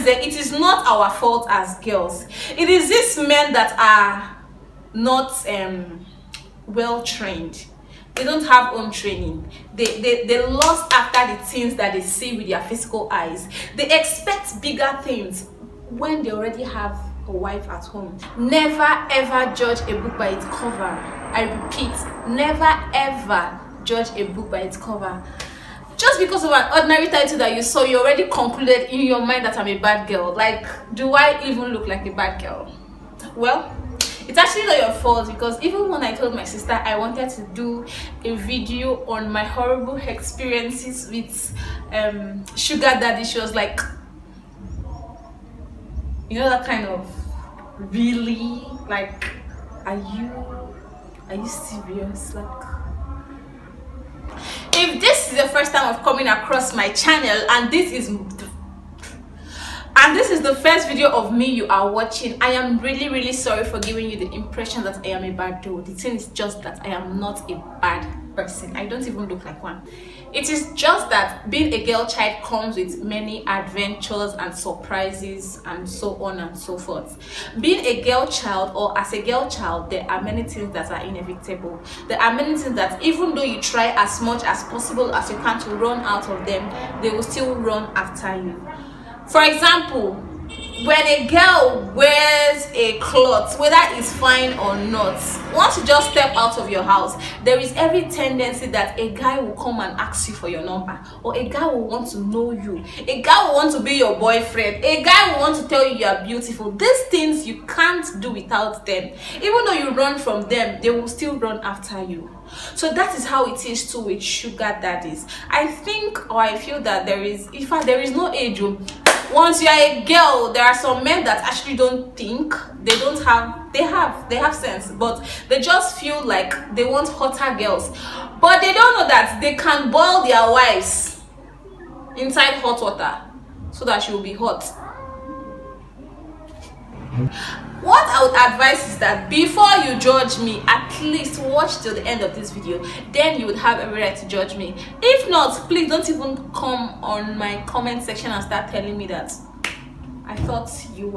that it is not our fault as girls. It is these men that are not well trained. They don't have own training. They lust after the things that they see with their physical eyes. They expect bigger things when they already have a wife at home. Never ever judge a book by its cover. I repeat, never ever judge a book by its cover. Just because of an ordinary title that you saw, you already concluded in your mind that I'm a bad girl. Like, do I even look like a bad girl? Well, it's actually not your fault, because even when I told my sister I wanted to do a video on my horrible experiences with sugar daddy, she was like, you know, that kind of, really? Like, are you serious? Like, if this is the first time of coming across my channel and this is the first video of me you are watching, I am really sorry for giving you the impression that I am a bad girl. The thing is just that I am not a bad person. I don't even look like one. It is just that being a girl child comes with many adventures and surprises and so on and so forth. Being a girl child, or as a girl child, there are many things that are inevitable. There are many things that even though you try as much as possible as you can to run out of them, they will still run after you. For example, when a girl wears a cloth, whether it's fine or not, once you just step out of your house, there is every tendency that a guy will come and ask you for your number, or a guy will want to know you, a guy will want to be your boyfriend, a guy will want to tell you you are beautiful. These things you can't do without them. Even though you run from them, they will still run after you. So that is how it is too with sugar daddies. I think, or I feel that there is, in fact, there is no age. Once you are a girl, there are some men that actually don't think, they have sense, but they just feel like they want hotter girls, but they don't know that they can boil their wives inside hot water so that she will be hot. What I would advise is that before you judge me, at least watch till the end of this video, then you would have every right to judge me. If not, please don't even come on my comment section and start telling me that I thought you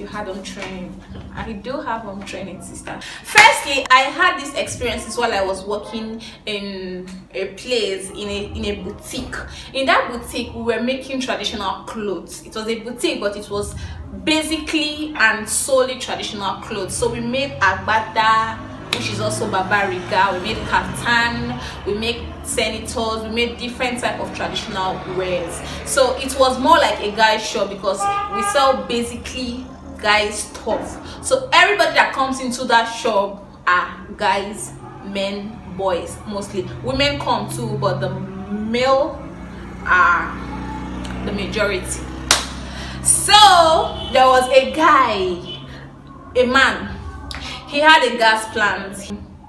had home training. I do have home training, sister. Firstly, I had these experiences while I was working in a place, in a boutique. In that boutique, we were making traditional clothes. It was a boutique, but it was basically and solely traditional clothes. So we made agbada, which is also babariga, we made kaftan, we made senators, we made different type of traditional wears. So it was more like a guy's shop because we sell basically guys stuff. So everybody that comes into that shop are guys, men, boys mostly. Women come too, but the male are the majority. So there was a guy, a man. He had a gas plant.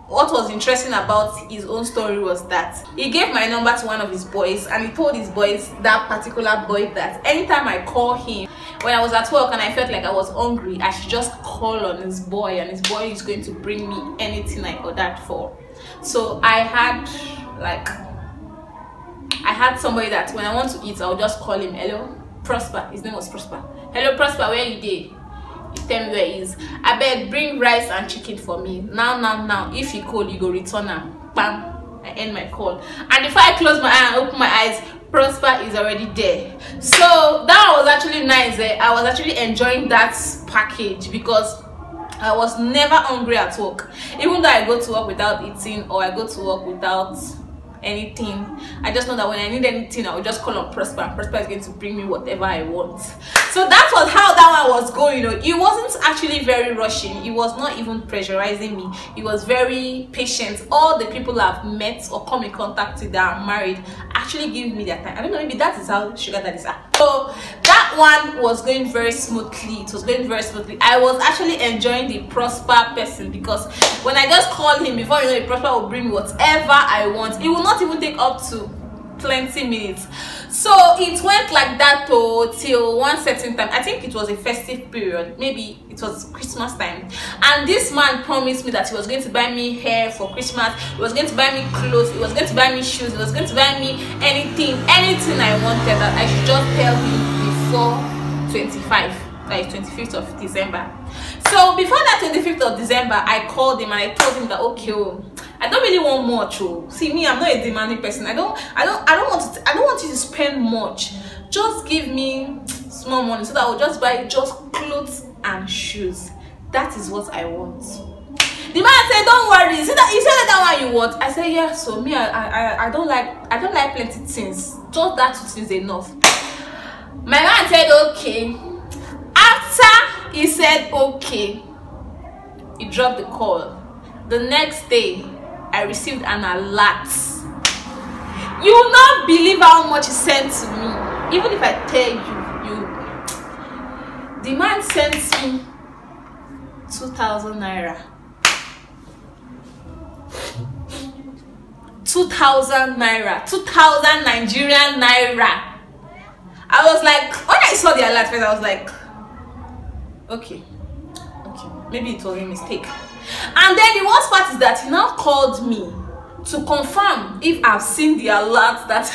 What was interesting about his own story was that he gave my number to one of his boys, and he told his boys, that particular boy, that anytime I call him when I was at work and I felt like I was hungry, I should just call on his boy, and his boy is going to bring me anything I ordered for. So I had somebody that when I want to eat, I'll just call him. Hello, Prosper. His name was Prosper. Hello, Prosper, where you dey? Tell me where he is. I beg, bring rice and chicken for me now. If you call, you go return them. Bam, I end my call, and before I close my eye and open my eyes, Prosper is already there. So that was actually nice. I was actually enjoying that package because I was never hungry at work. Even though I go to work without eating, or I go to work without anything, I just know that when I need anything, I will just call on Prosper, and Prosper is going to bring me whatever I want. So that was how that one was going. You know, it wasn't actually very rushing. It was not even pressurizing me. It was very patient. All the people I've met or come in contact with that are married actually give me their time. I don't know, maybe that is how sugar daddies are. So that one was going very smoothly. It was going very smoothly. I was actually enjoying the Prosper person, because when I just called him, before you know, the Prosper will bring me whatever I want. It will not even take up to 20 minutes. So it went like that till one certain time. I think it was a festive period, maybe it was Christmas time, and this man promised me that he was going to buy me hair for Christmas, he was going to buy me clothes, he was going to buy me shoes, he was going to buy me anything I wanted, that I should just tell him before 25, that is 25th of December. So before that 25th of December, I called him and I told him that, okay, I don't really want much. See me, I'm not a demanding person. I don't want you to spend much. Just give me small money so that I will just buy just clothes and shoes. That is what I want. The man said, don't worry. You said that one you want. I said, yeah. So me, I don't like plenty things. Just that 2 things enough. My man said, okay. After he said okay, he dropped the call. The next day, I received an alert. You will not believe how much he sent to me. Even if I tell you, the man sent me 2,000 naira. 2,000 naira. 2,000 Nigerian naira. I was like, when I saw the alert first, I was like, okay, maybe it was a mistake. And then the worst part is that he now called me to confirm if I've seen the alert that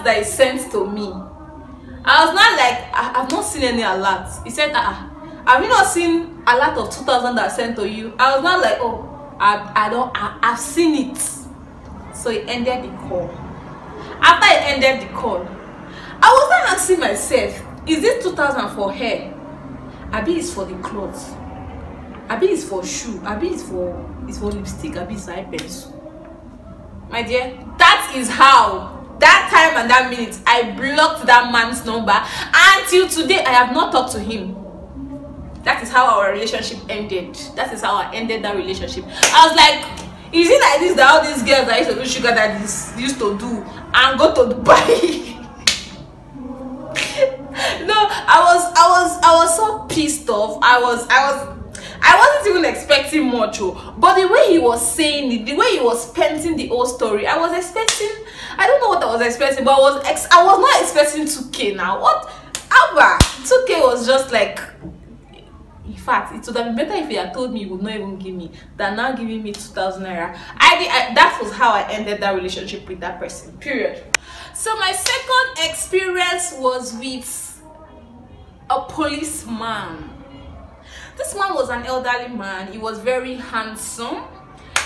that he sent to me. I was not like, I've not seen any alert. He said, have you not seen a lot of 2,000 that I sent to you? I was not like, oh, I've seen it. So he ended the call. After he ended the call, I was not asking myself, is this 2,000 for hair? Abi is for the clothes. Abi is for shoe. Abi is for lipstick. Abi is for eye pencil. My dear, that is how that time and that minute I blocked that man's number. Until today, I have not talked to him. That is how our relationship ended. That is how I ended that relationship. I was like, is it like this that all these girls that used to do sugar daddies used to do and go to Dubai? No, I was so pissed off. I wasn't even expecting much, but the way he was saying it, the way he was painting the whole story, I was expecting, I don't know what I was expecting, but I was not expecting 2K now. What? Abba, 2K was just like, in fact, it would have been better if he had told me he would not even give me than now giving me 2,000 naira. That was how I ended that relationship with that person, period. So my second experience was with a policeman. This man was an elderly man. He was very handsome.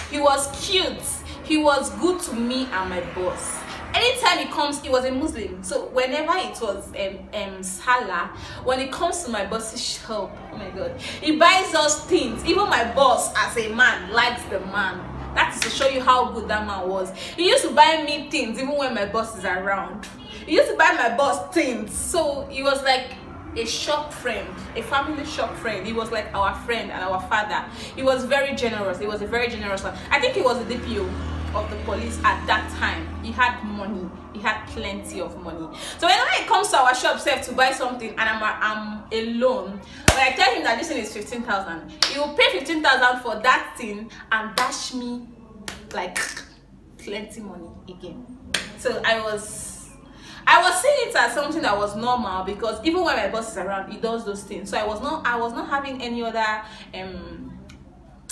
He was cute. He was good to me and my boss. Anytime he comes, he was a Muslim. So whenever it was Salah, when it comes to my boss's shop, oh my God, he buys us things. Even my boss, as a man, likes the man. That is to show you how good that man was. He used to buy me things even when my boss is around. He used to buy my boss things. So he was like a shop friend, a family shop friend. He was like our friend and our father. He was very generous. He was a very generous one. I think he was the DPO of the police at that time. He had money. He had plenty of money. So whenever he comes to our shop to buy something and I'm alone, when I tell him that this thing is 15,000, he will pay 15,000 for that thing and dash me like plenty money again. So I was seeing it as something that was normal, because even when my boss is around, he does those things. So I was not having any other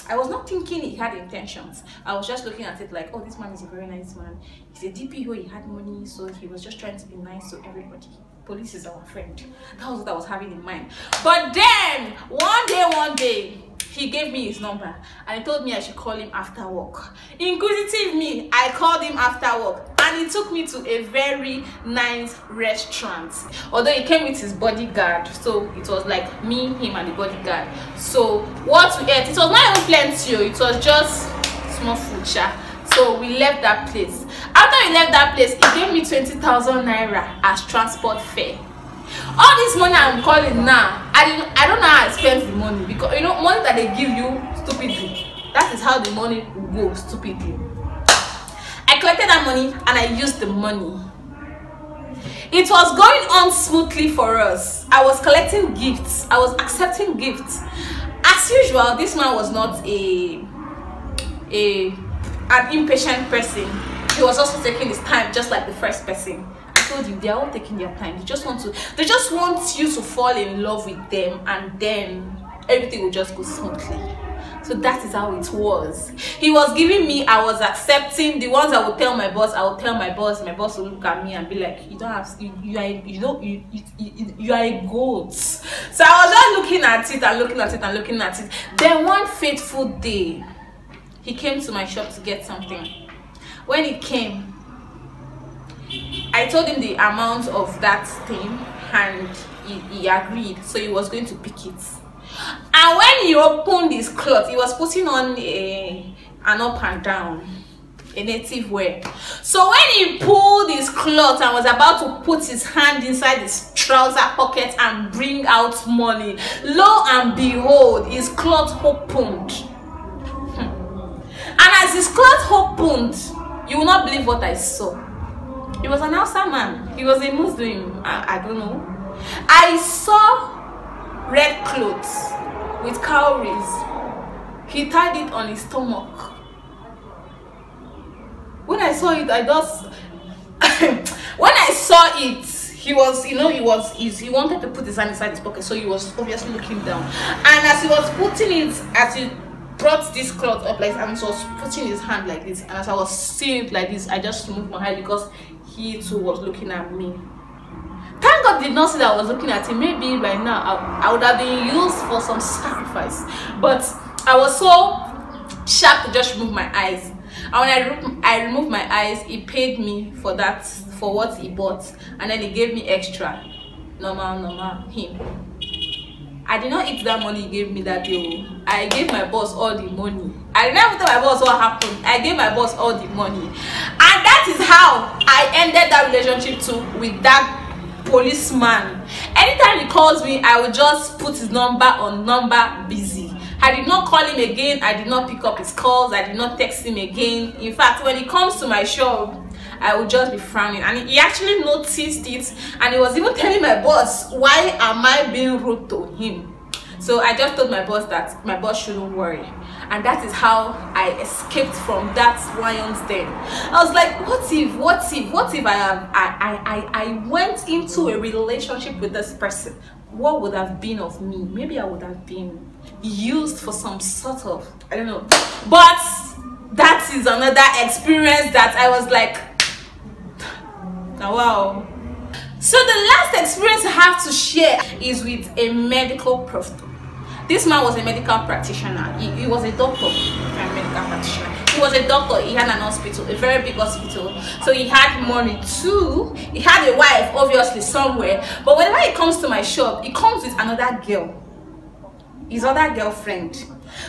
I was not thinking he had intentions. I was just looking at it like, oh, this man is a very nice man. He's a DPO, he had money, so he was just trying to be nice to everybody. Police is our friend. That was what I was having in mind. But then, one day, he gave me his number and he told me I should call him after work. Inquisitive me, I called him after work and he took me to a very nice restaurant. Although he came with his bodyguard, so it was like me, him and the bodyguard. So what we ate, it was not even plenty, it was just small food. So we left that place. After we left that place, he gave me 20,000 naira as transport fare. All this money I'm calling now, I don't know how I spent the money, because you know, money that they give you stupidly, that is how the money will go stupidly. I collected that money and I used the money. It was going on smoothly for us. I was collecting gifts, I was accepting gifts. As usual, this man was not an impatient person. He was also taking his time, just like the first person. Told you, they are all taking their time. They just want you to fall in love with them, and then everything will just go smoothly. So that is how it was. He was giving me, I was accepting. The ones I would tell my boss, I would tell my boss. My boss would look at me and be like, you don't have, you are a goat. So I was just looking at it and looking at it and looking at it. Then one fateful day, he came to my shop to get something. When he came, I told him the amount of that thing and he agreed. So he was going to pick it. And when he opened his cloth, he was putting on an up and down, a native wear. So when he pulled his cloth and was about to put his hand inside his trouser pocket and bring out money, lo and behold, his cloth opened. And as his cloth opened, you will not believe what I saw. He was an Hausa man. He was a Muslim. I don't know. I saw red clothes with cowries. He tied it on his stomach. When I saw it, I just when I saw it, he was, you know, he wanted to put his hand inside his pocket, so he was obviously looking down. And as he was putting it, as he brought this cloth up like, and he was putting his hand like this, and as I was seeing it like this, I just moved my head because he too was looking at me. Thank God did not see that I was looking at him. Maybe by now I would have been used for some sacrifice. But I was so sharp to just remove my eyes. And when I removed my eyes, he paid me for that, for what he bought. And then he gave me extra. Normal, him. I did not eat that money he gave me that day. I gave my boss all the money. I did not tell my boss what happened. I gave my boss all the money. And that is how I ended that relationship too, with that policeman. Anytime he calls me, I will just put his number on number busy. I did not call him again. I did not pick up his calls. I did not text him again. In fact, when he comes to my shop, I would just be frowning. And he actually noticed it, and he was even telling my boss, why am I being rude to him? So I just told my boss that my boss shouldn't worry. And that is how I escaped from that lion's den. I was like, what if I went into a relationship with this person? What would have been of me? Maybe I would have been used for some sort of, I don't know. But that is another experience that I was like, oh, wow. So the last experience I have to share is with a medical professional. This man was a medical practitioner. He was a doctor, a medical practitioner. He was a doctor. He had an hospital, a very big hospital. So he had money too. He had a wife, obviously, somewhere. But whenever he comes to my shop, he comes with another girl, his other girlfriend.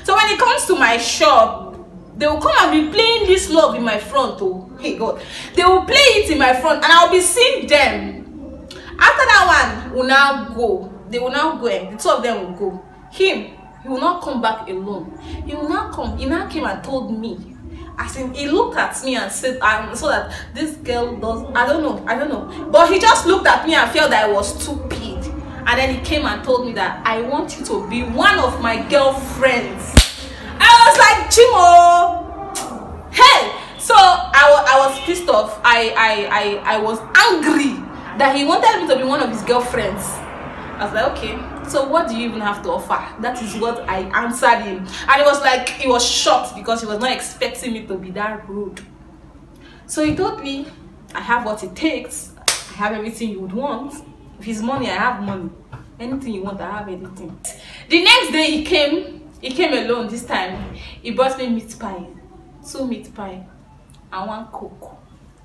So when he comes to my shop, they will come and be playing this love in my front. Oh, hey God. They will play it in my front, and I'll be seeing them. After that one will now go. They will now go, and the two of them will go. He will not come back alone. He will not come. He now came and told me. As in, he looked at me and said, so that this girl does, I don't know. But he just looked at me and felt that I was stupid. And then he came and told me that I want you to be one of my girlfriends. I was like, Chimo, hey. So I was pissed off. I was angry that he wanted me to be one of his girlfriends. I was like, okay, so what do you even have to offer? That is what I answered him. And it was like, he was shocked because he was not expecting me to be that rude. So he told me, I have what it takes. I have everything you would want. If it's money, I have money. Anything you want, I have anything. The next day he came alone this time. He brought me meat pie, 2 meat pie and 1 coke.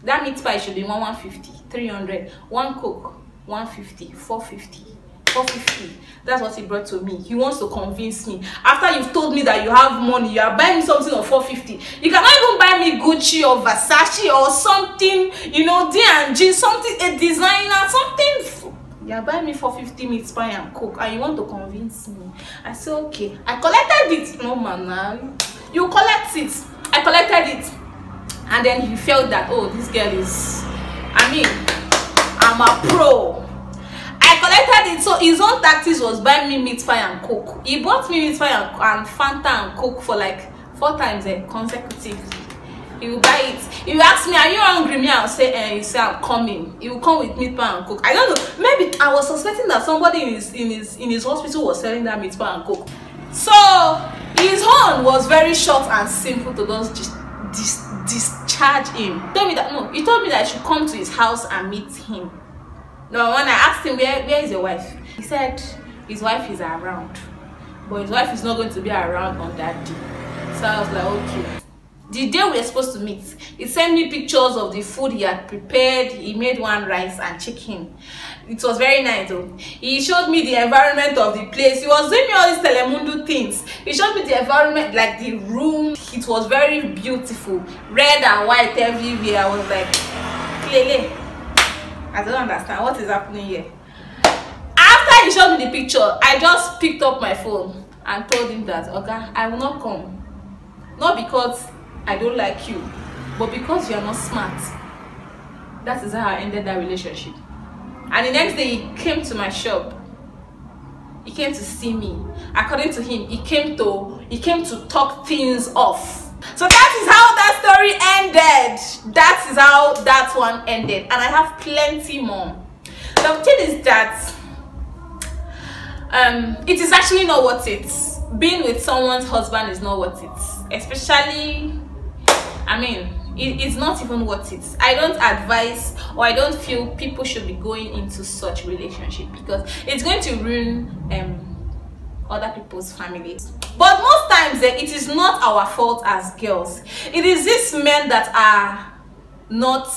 That meat pie should be 150, 300. 1 coke, 150, 450. 450. That's what he brought to me. He wants to convince me. After you've told me that you have money, you are buying me something of 450. You cannot even buy me Gucci or Versace or something, you know, D&G, something, a designer, something. You are buying me 450 meat pie and coke, and you want to convince me. I said, okay. I collected it. No, man. You collect it. I collected it. And then he felt that, oh, this girl is, I mean, I'm a pro. I collected it. So his own tactics was buy me meat pie and coke. He bought me meat pie and Fanta and coke for like 4 times consecutively. He will buy it. He will ask me, are you hungry? Me, I'll say, you say I'm coming. He will come with meat pie and coke. I don't know. Maybe I was suspecting that somebody in his hospital was selling that meat pie and coke. So His own was very short and simple to just discharge him. He told me that I should come to his house and meet him. Now when I asked him where is your wife, he said his wife is around, but his wife is not going to be around on that day. So I was like, okay. The day we were supposed to meet, he sent me pictures of the food he had prepared. He made one rice and chicken. It was very nice though. He showed me the environment of the place. He was doing me all these Telemundo things. He showed me the environment, like the room. It was very beautiful, red and white everywhere. I was like, clearly, I don't understand what is happening here. After he showed me the picture, I just picked up my phone and told him that, okay, I will not come. Not because I don't like you, but because you are not smart. That is how I ended that relationship. And the next day he came to my shop. He came to see me. According to him, he came to talk things off. So that is how that story ended. That is how that one ended. And I have plenty more. The thing is that it is actually not worth it. Being with someone's husband is not worth it. Especially, I mean, it's not even worth it. I don't advise, or I don't feel people should be going into such relationship, because it's going to ruin other people's families. But most times it is not our fault as girls. It is these men that are not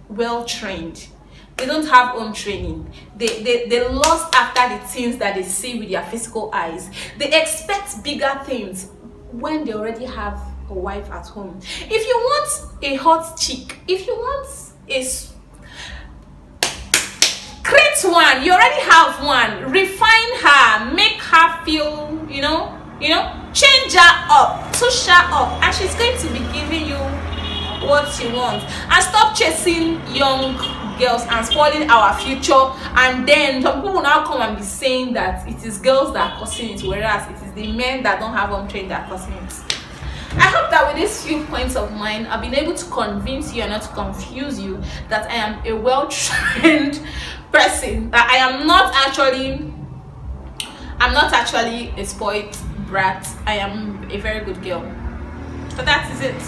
well trained. They don't have own training. They lust after the things that they see with their physical eyes. They expect bigger things when they already have a wife at home. If you want a hot chick, if you want a create one, you already have one. Refine her, make her feel, change her up, touch her up, and she's going to be giving you what you want. And stop chasing young girls and spoiling our future. And then some people will now come and be saying that it is girls that are causing it, whereas it is the men that don't have home training that are causing it. I hope that with these few points of mine, I've been able to convince you and not to confuse you that I am a well-trained person. That I'm not actually a spoiled brat. I am a very good girl. So that is it.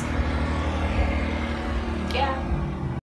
Yeah.